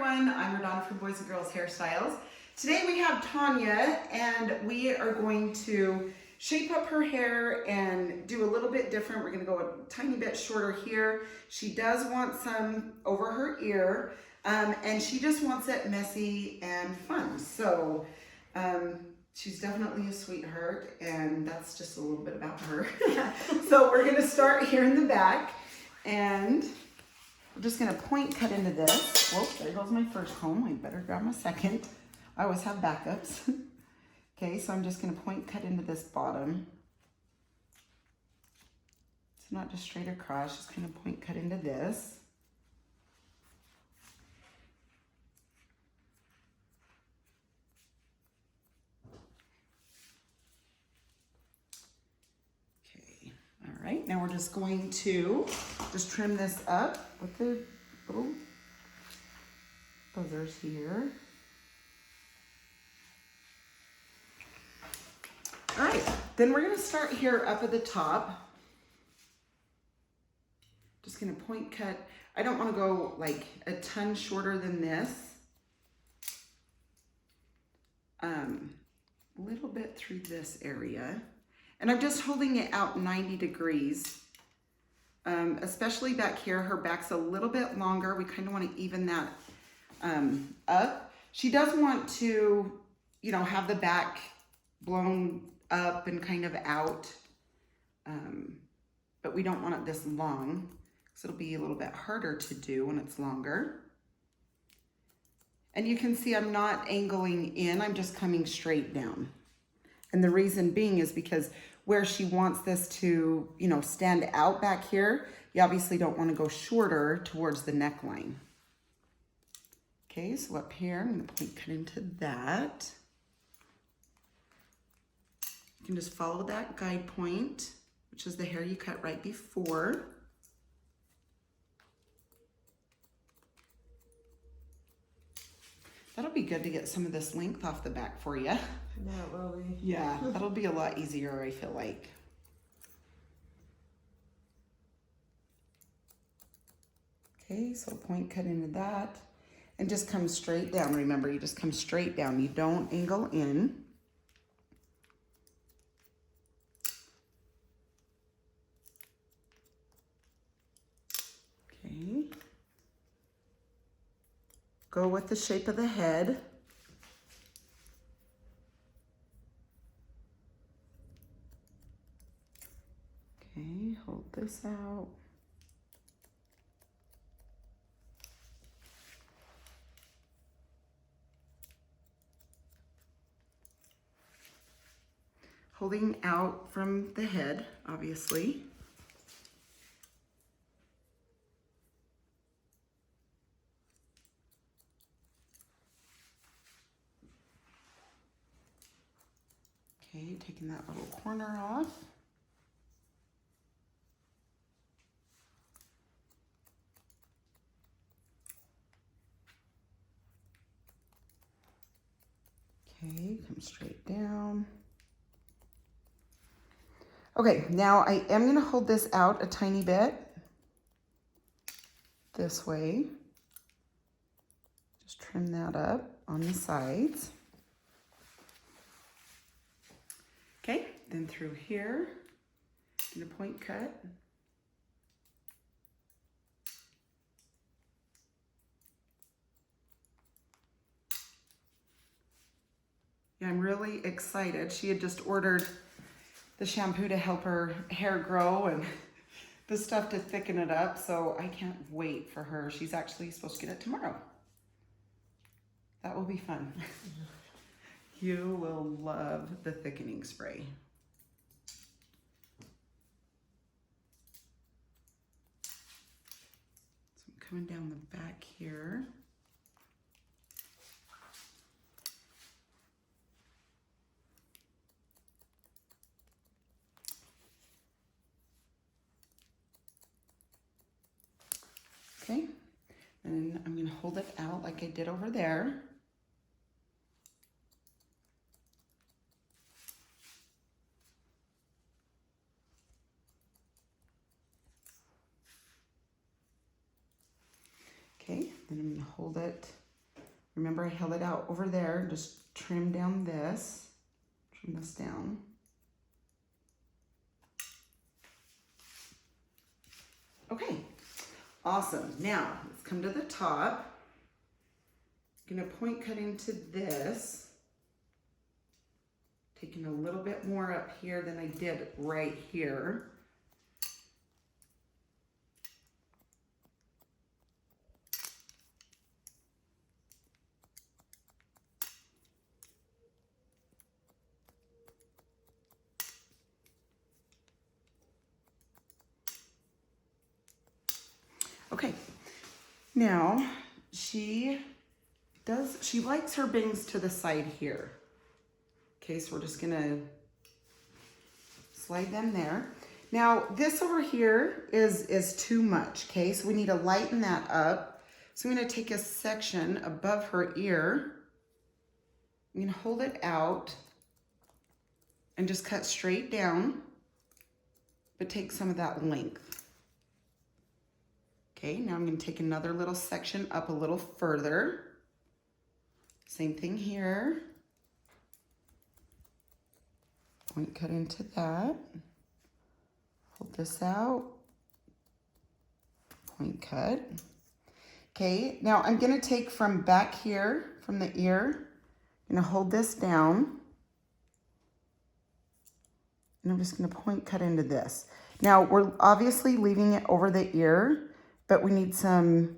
everyone, I'm RaDona from Boys and Girls Hairstyles. Today we have Tonya and we are going to shape up her hair and do a little bit different. We're going to go a tiny bit shorter here. She does want some over her ear and she just wants it messy and fun. So she's definitely a sweetheart and that's just a little bit about her. So we're going to start here in the back and I'm just gonna point cut into this. Whoa, there goes my first comb. I better grab my second. I always have backups. Okay, so I'm just gonna point cut into this bottom. It's not just straight across, just kind of point cut into this. Okay, all right, now we're just going to just trim this up with the little buzzers here. All right, then we're gonna start here up at the top. Just gonna point cut. I don't wanna go like a ton shorter than this. A little bit through this area. And I'm just holding it out 90 degrees. Especially back here, her back's a little bit longer. We kind of want to even that up. She does want to, you know, have the back blown up and kind of out, but we don't want it this long, because it'll be a little bit harder to do when it's longer. And you can see I'm not angling in, I'm just coming straight down. And the reason being is because where she wants this to, you know, stand out back here, you obviously don't want to go shorter towards the neckline. Okay, so up here, I'm going to point cut into that. You can just follow that guide point, which is the hair you cut right before. That'll be good to get some of this length off the back for you. Yeah, it will be. Yeah, that'll be a lot easier, I feel like. Okay, so point cut into that and just come straight down. Remember, you just come straight down. You don't angle in. Okay. Go with the shape of the head. Okay, hold this out. Holding out from the head, obviously. Okay, taking that little corner off. Okay, come straight down. Okay, now I am going to hold this out a tiny bit this way. Just trim that up on the sides. Okay, then through here, I'm going to point cut. Yeah, I'm really excited. She had just ordered the shampoo to help her hair grow and the stuff to thicken it up. So I can't wait for her. She's actually supposed to get it tomorrow. That will be fun. You will love the thickening spray. So I'm coming down the back here. Okay, and I'm going to hold it out like I did over there. Okay, then I'm going to hold it Remember, I held it out over there. Just trim down this. Trim this down. Okay, awesome. Now, let's come to the top. I'm gonna point cut into this. Taking a little bit more up here than I did right here. Okay, now she likes her bangs to the side here. Okay, so we're just gonna slide them there. Now this over here is too much, okay? So we need to lighten that up. So I'm gonna take a section above her ear. I'm gonna hold it out and just cut straight down, but take some of that length. Okay, now I'm gonna take another little section up a little further. Same thing here. Point cut into that. Hold this out. Point cut. Okay, now I'm gonna take from back here, from the ear, I'm gonna hold this down. And I'm just gonna point cut into this. Now we're obviously leaving it over the ear, but we need some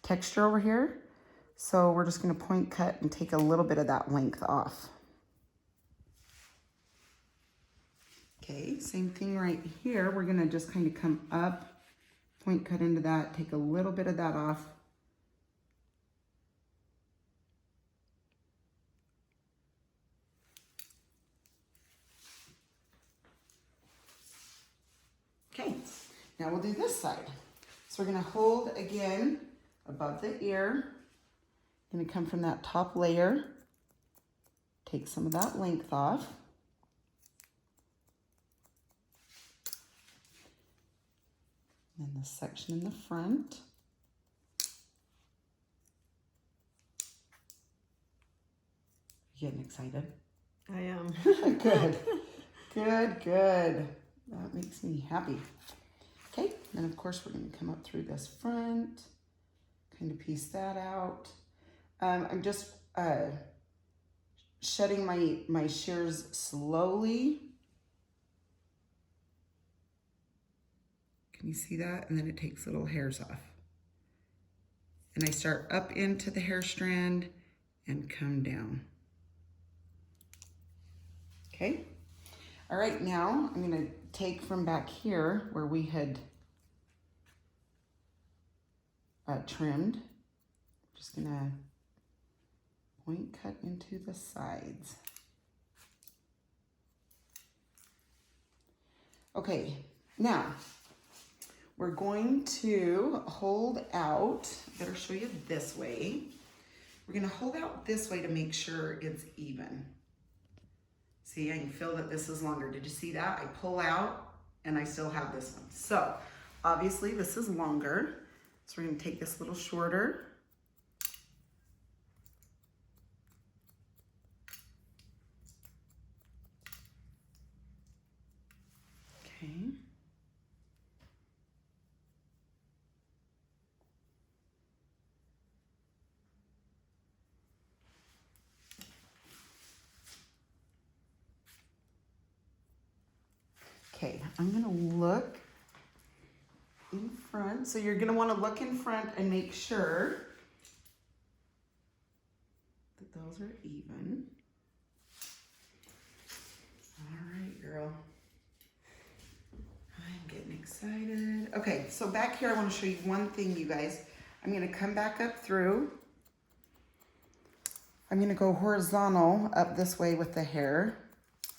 texture over here. So we're just gonna point cut and take a little bit of that length off. Okay, same thing right here. We're gonna just kind of come up, point cut into that, take a little bit of that off. Okay, now we'll do this side. So we're gonna hold again above the ear. Gonna come from that top layer, take some of that length off. And the section in the front. You getting excited? I am. Good, good, good. That makes me happy. Okay, then of course we're gonna come up through this front, kind of piece that out. I'm just shedding my shears slowly. Can you see that? And then it takes little hairs off. And I start up into the hair strand and come down. Okay. All right, now I'm gonna take from back here where we had trimmed. Just gonna point cut into the sides. Okay, now we're going to hold out, better show you this way. We're gonna hold out this way to make sure it's even. See, I can feel that this is longer. Did you see that? I pull out and I still have this one. So obviously this is longer. So we're gonna take this little shorter. Okay. Okay, I'm gonna look in front. So you're gonna wanna look in front and make sure that those are even. All right, girl. I'm getting excited. Okay, so back here I wanna show you one thing, you guys. I'm gonna come back up through. I'm gonna go horizontal up this way with the hair,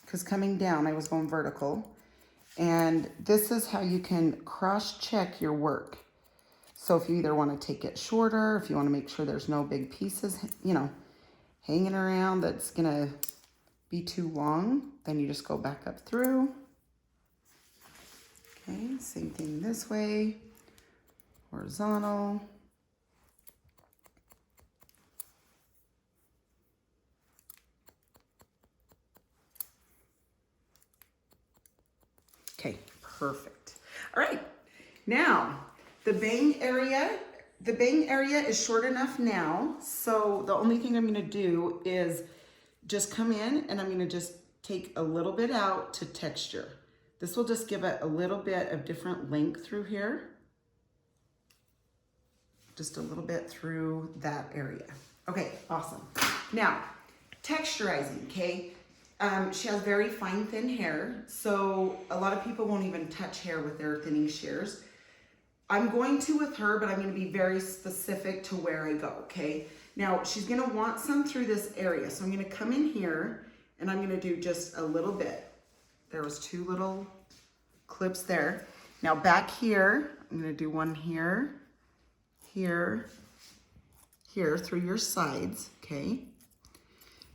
because coming down I was going vertical. And this is how you can cross-check your work. So if you either want to take it shorter, if you want to make sure there's no big pieces, you know, hanging around that's going to be too long, then you just go back up through. Okay, same thing this way, horizontal. Perfect. All right, now the bang area is short enough now. So the only thing I'm gonna do is just come in and I'm gonna just take a little bit out to texture. This will just give it a little bit of different length through here. Just a little bit through that area. Okay, awesome. Now, texturizing, okay? She has very fine, thin hair, so a lot of people won't even touch hair with their thinning shears. I'm going to with her, but I'm gonna be very specific to where I go, okay? Now, she's gonna want some through this area, so I'm gonna come in here and I'm gonna do just a little bit. There was 2 little clips there. Now back here, I'm gonna do one here, here, here through your sides, okay?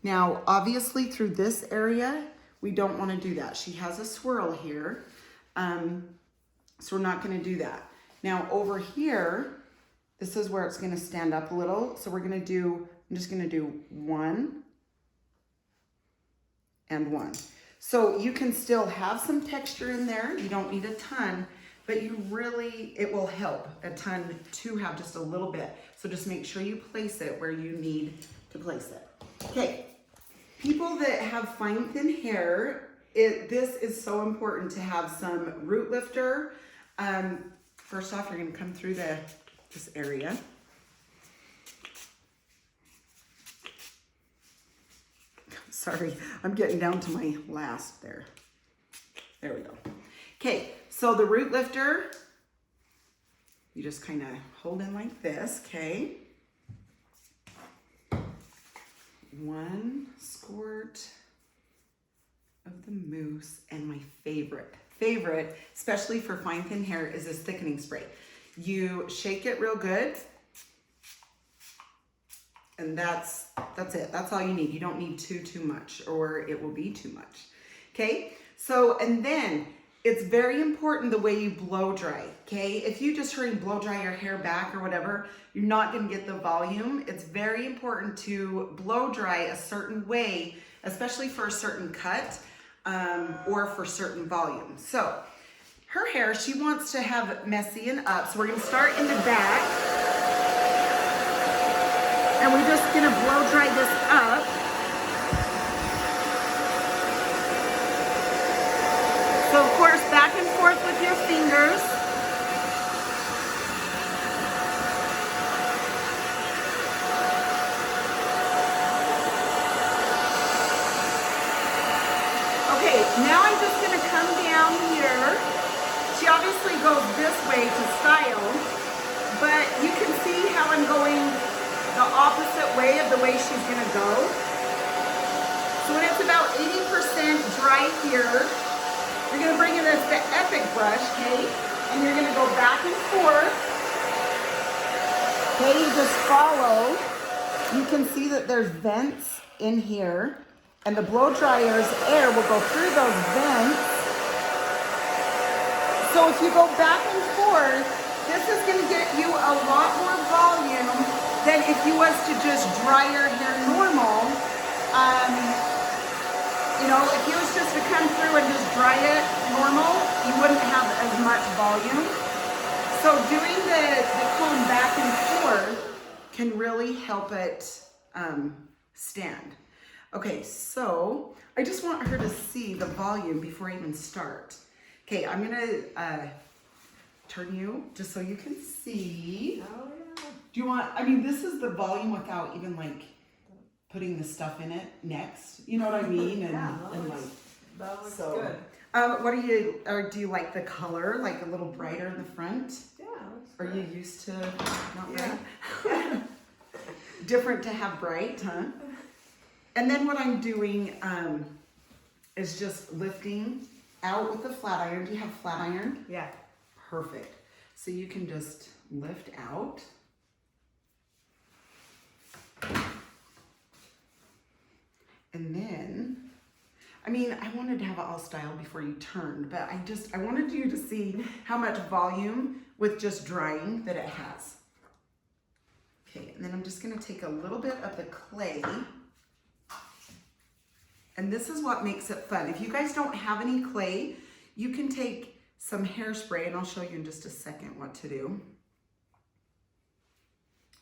Now, obviously through this area, we don't wanna do that. She has a swirl here, so we're not gonna do that. Now over here, this is where it's gonna stand up a little. So I'm just gonna do 1 and 1. So you can still have some texture in there. You don't need a ton, but it will help a ton to have just a little bit. So just make sure you place it where you need to place it. Okay, people that have fine, thin hair, this is so important to have some root lifter. First off, you're gonna come through this area. Sorry, I'm getting down to my last there. There we go. Okay, so the root lifter, you just kind of hold in like this, okay? 1 squirt of the mousse, and my favorite, especially for fine thin hair, is this thickening spray. You shake it real good, and that's it. That's all you need. You don't need too much, or it will be too much. Okay, so, and then it's very important the way you blow dry, okay? If you just hurry and blow dry your hair back or whatever, you're not gonna get the volume. It's very important to blow dry a certain way, especially for a certain cut, or for certain volume. So her hair, she wants to have messy and up. So we're gonna start in the back, and we're just gonna blow dry this up. So of course, back and forth with your fingers. Okay, now I'm just gonna come down here. She obviously goes this way to style, but you can see how I'm going the opposite way of the way she's gonna go. So when it's about 80% dry here, you're gonna bring in the Epic brush, okay? And you're gonna go back and forth. Okay, you just follow. You can see that there's vents in here, and the blow dryer's air will go through those vents. So if you go back and forth, this is gonna get you a lot more volume than if you was to just dry your hair normal. You know, if you was just to come through and just dry it normal, you wouldn't have as much volume. So doing the comb back and forth can really help it stand. Okay, so I just want her to see the volume before I even start. Okay, I'm gonna turn you just so you can see. Oh yeah. Do you want, I mean, this is the volume without even like putting the stuff in it next. You know what I mean? And, yeah, and like, that looks so good. What are you, or do you like the color, like a little brighter in the front? Yeah, looks Are good. you used to not Yeah. bright? Different to have bright, huh? And then what I'm doing is just lifting out with the flat iron. Do you have flat iron? Yeah. Perfect. So you can just lift out. And then, I mean, I wanted to have it all styled before you turned, but I wanted you to see how much volume with just drying that it has. Okay, and then I'm just gonna take a little bit of the clay. And this is what makes it fun. If you guys don't have any clay, you can take some hairspray, and I'll show you in just a second what to do.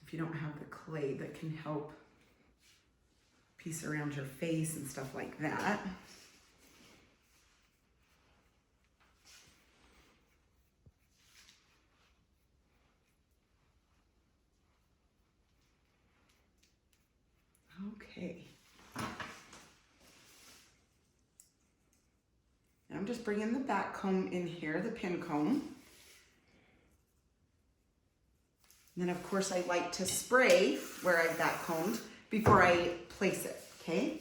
If you don't have the clay that can help piece around your face and stuff like that. Okay. Now I'm just bringing the back comb in here, the pin comb. And then of course I like to spray where I've back combed before I place it, okay?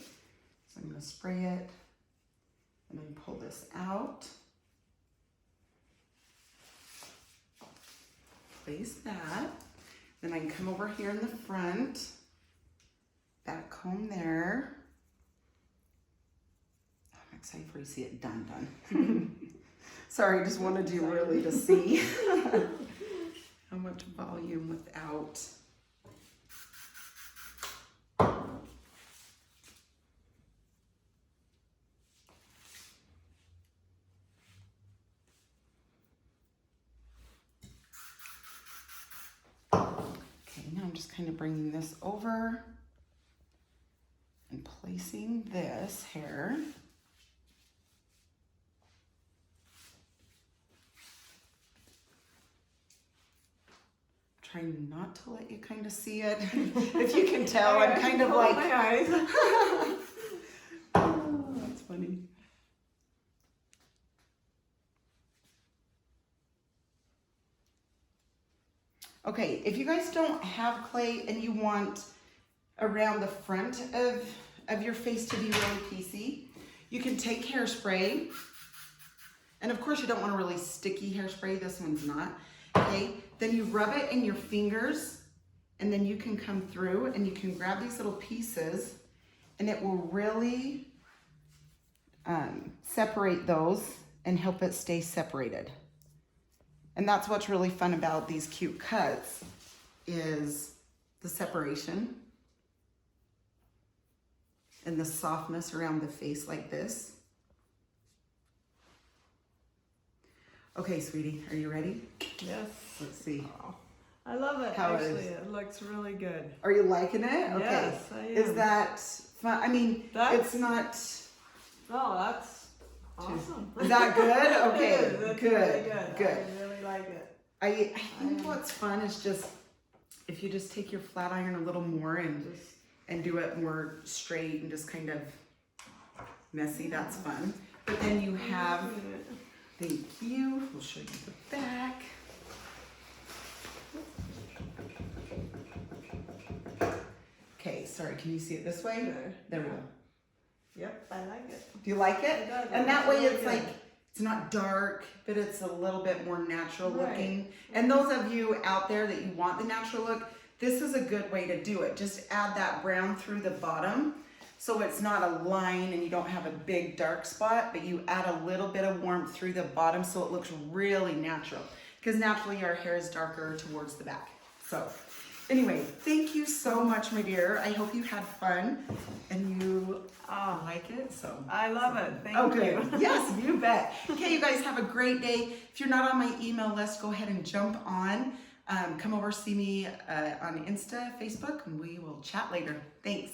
So I'm gonna spray it and then pull this out. Place that. Then I can come over here in the front, back comb there. I'm excited for you to see it done. Sorry, I just wanted you really to see how much volume without. Okay, now I'm just kind of bringing this over and placing this hair. Trying not to let you kind of see it. If you can tell, I'm kind of like my eyes. Oh, that's funny. Okay, if you guys don't have clay and you want around the front of your face to be really piecey, you can take hairspray. And of course you don't want a really sticky hairspray, this one's not, okay? Then you rub it in your fingers and then you can come through and you can grab these little pieces and it will really separate those and help it stay separated. And that's what's really fun about these cute cuts is the separation and the softness around the face like this. Okay, sweetie, are you ready? Yes. Let's see. Oh, I love it. How Actually, it looks really good. Are you liking it? Okay. Yes, I am. Is that fun? I mean, it's not. Oh, that's awesome. Is that good? Okay, It is. That's good, really good. good. I really like it. I think what's fun is just if you just take your flat iron a little more and do it more straight and just kind of messy. That's fun. But then you have. Thank you. We'll show you the back. Okay, sorry, can you see it this way? There we go. Yep, I like it. Do you like it? It does. And that way really it's good. like, it's not dark, but it's a little bit more natural Right. looking. And those of you out there that you want the natural look, this is a good way to do it. Just add that brown through the bottom. So it's not a line and you don't have a big dark spot, but you add a little bit of warmth through the bottom so it looks really natural. Because naturally our hair is darker towards the back. So anyway, thank you so much, my dear. I hope you had fun and you like it. So I love it. Thank you. Yes, you bet. Okay, you guys have a great day. If you're not on my email list, go ahead and jump on. Come over, see me on Insta, Facebook, and we will chat later. Thanks.